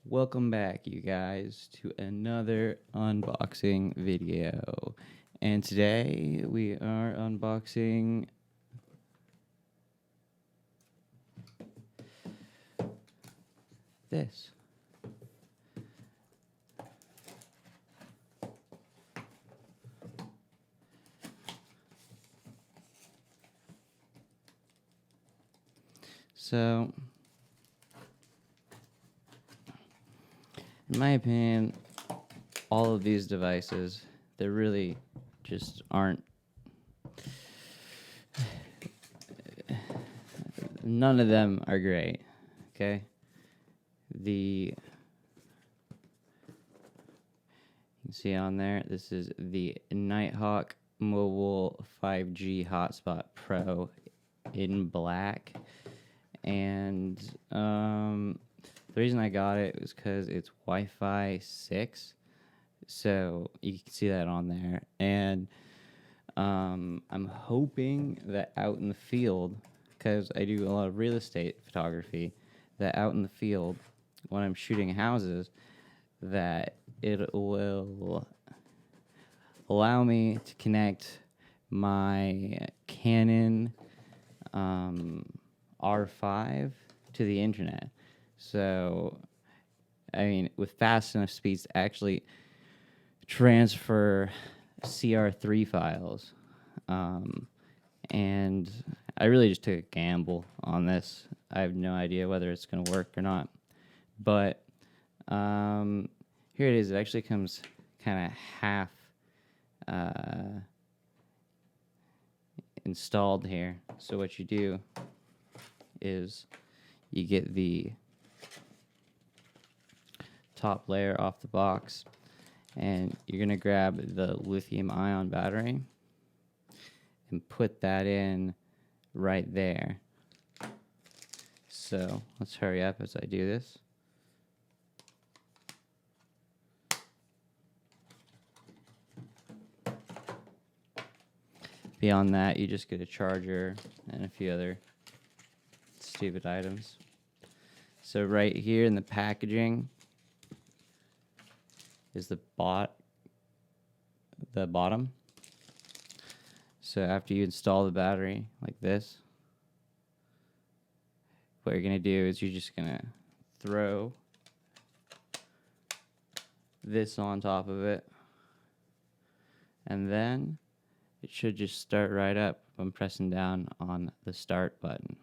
Welcome back, you guys, to another unboxing video. And today we are unboxing this. So, in my opinion, all of these devices, they really just aren't. None of them are great. Okay? You can see on there, this is the Nighthawk Mobile 5G Hotspot Pro in black. And the reason I got it was because it's Wi-Fi 6. So you can see that on there. And I'm hoping that out in the field, because I do a lot of real estate photography, that out in the field, when I'm shooting houses, that it will allow me to connect my Canon R5 to the internet. So, I mean, with fast enough speeds to actually transfer CR3 files. And I really just took a gamble on this. I have no idea whether it's going to work or not. But here it is. It actually comes kind of half installed here. So what you do is you get the top layer off the box, and you're going to grab the lithium-ion battery and put that in right there. So let's hurry up as I do this. Beyond that, you just get a charger and a few other stupid items. So right here in the packaging is the bottom. So after you install the battery like this, what you're gonna do is you're just gonna throw this on top of it, and then it should just start right up. I'm pressing down on the start button.